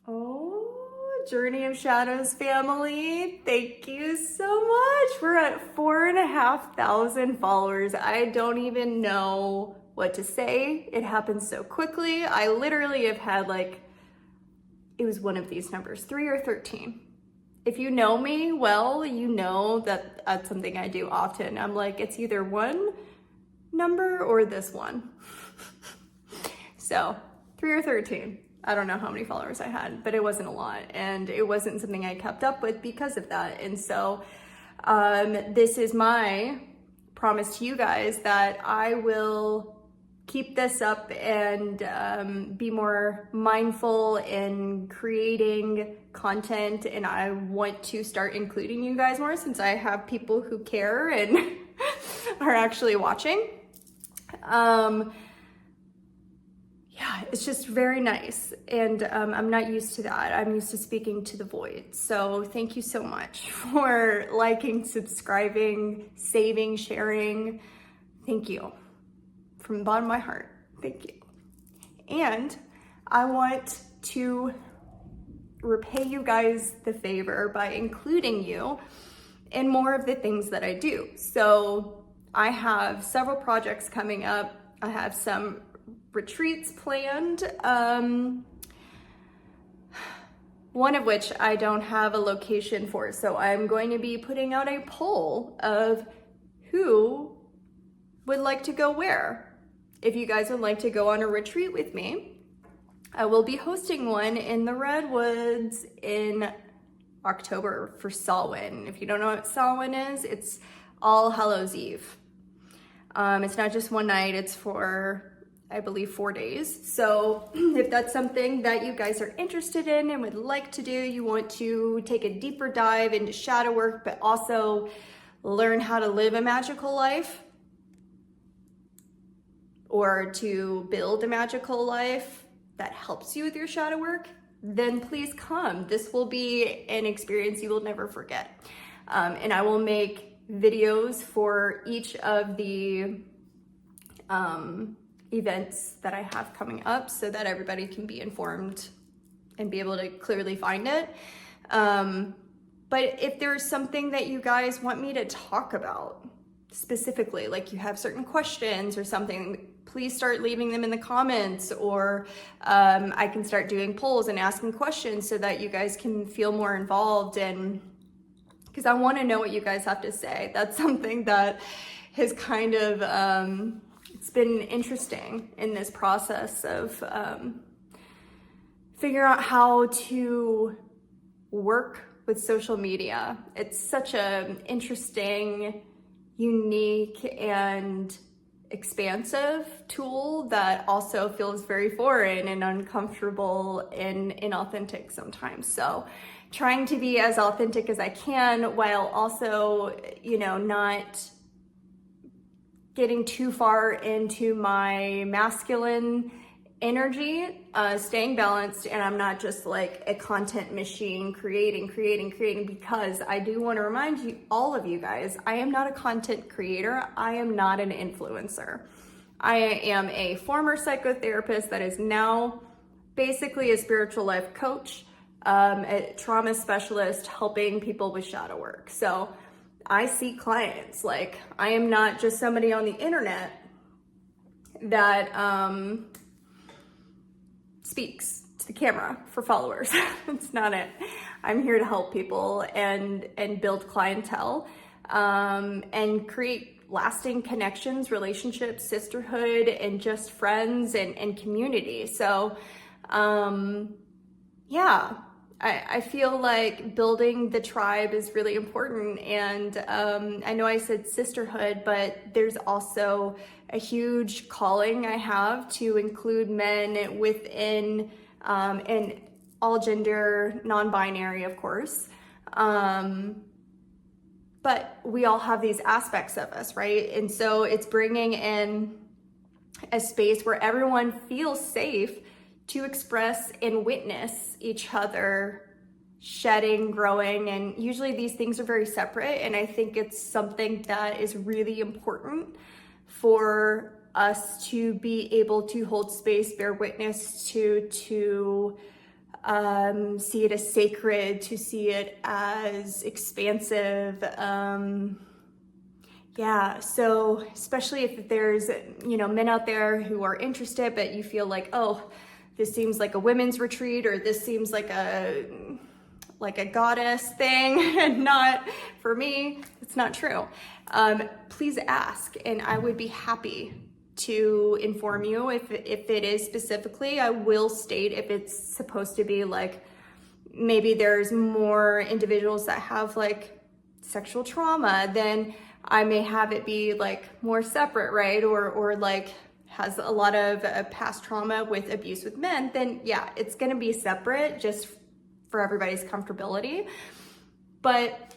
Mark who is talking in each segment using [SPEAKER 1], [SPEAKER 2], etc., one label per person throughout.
[SPEAKER 1] Oh, Journey of Shadows family, thank you so much. We're at 4,500 followers. I don't even know what to say. It happened so quickly. I literally have had it was one of these numbers, 3 or 13. If you know me well, you know that that's something I do often. I'm like, it's either one number or this one. So 3 or 13. I don't know how many followers I had, but it wasn't a lot. And it wasn't something I kept up with because of that. And so this is my promise to you guys that I will keep this up and be more mindful in creating content. And I want to start including you guys more since I have people who care and are actually watching. Yeah, it's just very nice. And I'm not used to that. I'm used to speaking to the void. So thank you so much for liking, subscribing, saving, sharing. Thank you from the bottom of my heart. Thank you. And I want to repay you guys the favor by including you in more of the things that I do. So I have several projects coming up. I have some retreats planned, one of which I don't have a location for. So I'm going to be putting out a poll of who would like to go where. If you guys would like to go on a retreat with me, I will be hosting one in the Redwoods in October for Samhain. If you don't know what Samhain is, it's All Hallows Eve. It's not just one night, it's for, I believe, 4 days. So if that's something that you guys are interested in and would like to do, you want to take a deeper dive into shadow work, but also learn how to live a magical life or to build a magical life that helps you with your shadow work, then please come. This will be an experience you will never forget. And I will make videos for each of the events that I have coming up so that everybody can be informed and be able to clearly find it. But if there's something that you guys want me to talk about specifically, like you have certain questions or something, please start leaving them in the comments, or I can start doing polls and asking questions so that you guys can feel more involved, and because I want to know what you guys have to say. That's something that has kind of it's been interesting in this process of figuring out how to work with social media. It's such an interesting, unique, and expansive tool that also feels very foreign and uncomfortable and inauthentic sometimes. So trying to be as authentic as I can while also, not getting too far into my masculine energy, staying balanced, and I'm not just like a content machine creating, because I do want to remind you, all of you guys, I am not a content creator. I am not an influencer. I am a former psychotherapist that is now basically a spiritual life coach, a trauma specialist helping people with shadow work. So I see clients. Like, I am not just somebody on the internet that speaks to the camera for followers. That's not it. I'm here to help people and build clientele and create lasting connections, relationships, sisterhood, and just friends and community. So yeah, I feel like building the tribe is really important. And I know I said sisterhood, but there's also a huge calling I have to include men within, and all gender, non-binary, of course. But we all have these aspects of us, right? And so it's bringing in a space where everyone feels safe to express and witness each other shedding, growing, and usually these things are very separate. And I think it's something that is really important for us to be able to hold space, bear witness to see it as sacred, to see it as expansive. Yeah, so especially if there's, men out there who are interested, but you feel like, oh, this seems like a women's retreat, or this seems like a goddess thing and not for me, it's not true. Please ask, and I would be happy to inform you if it is specifically. I will state if it's supposed to be like, maybe there's more individuals that have like sexual trauma, then I may have it be like more separate, right? Or like has a lot of past trauma with abuse with men, then yeah, it's gonna be separate just for everybody's comfortability. But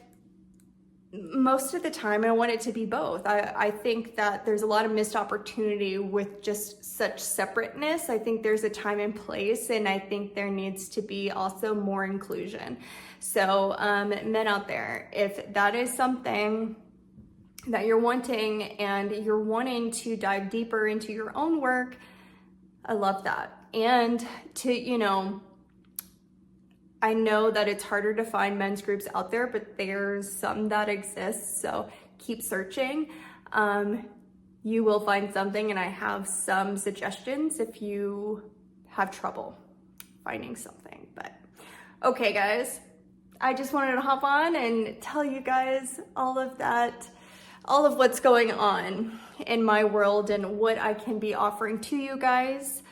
[SPEAKER 1] most of the time I want it to be both. I think that there's a lot of missed opportunity with just such separateness. I think there's a time and place, and I think there needs to be also more inclusion. So men out there, if that is something that you're wanting and you're wanting to dive deeper into your own work, I love that. And to, I know that it's harder to find men's groups out there, but there's some that exist. So keep searching. You will find something, and I have some suggestions if you have trouble finding something. But okay, guys, I just wanted to hop on and tell you guys all of that, all of what's going on in my world and what I can be offering to you guys.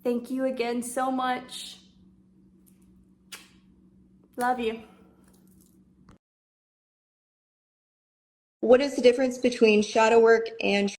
[SPEAKER 1] Thank you again so much. Love you.
[SPEAKER 2] What is the difference between shadow work and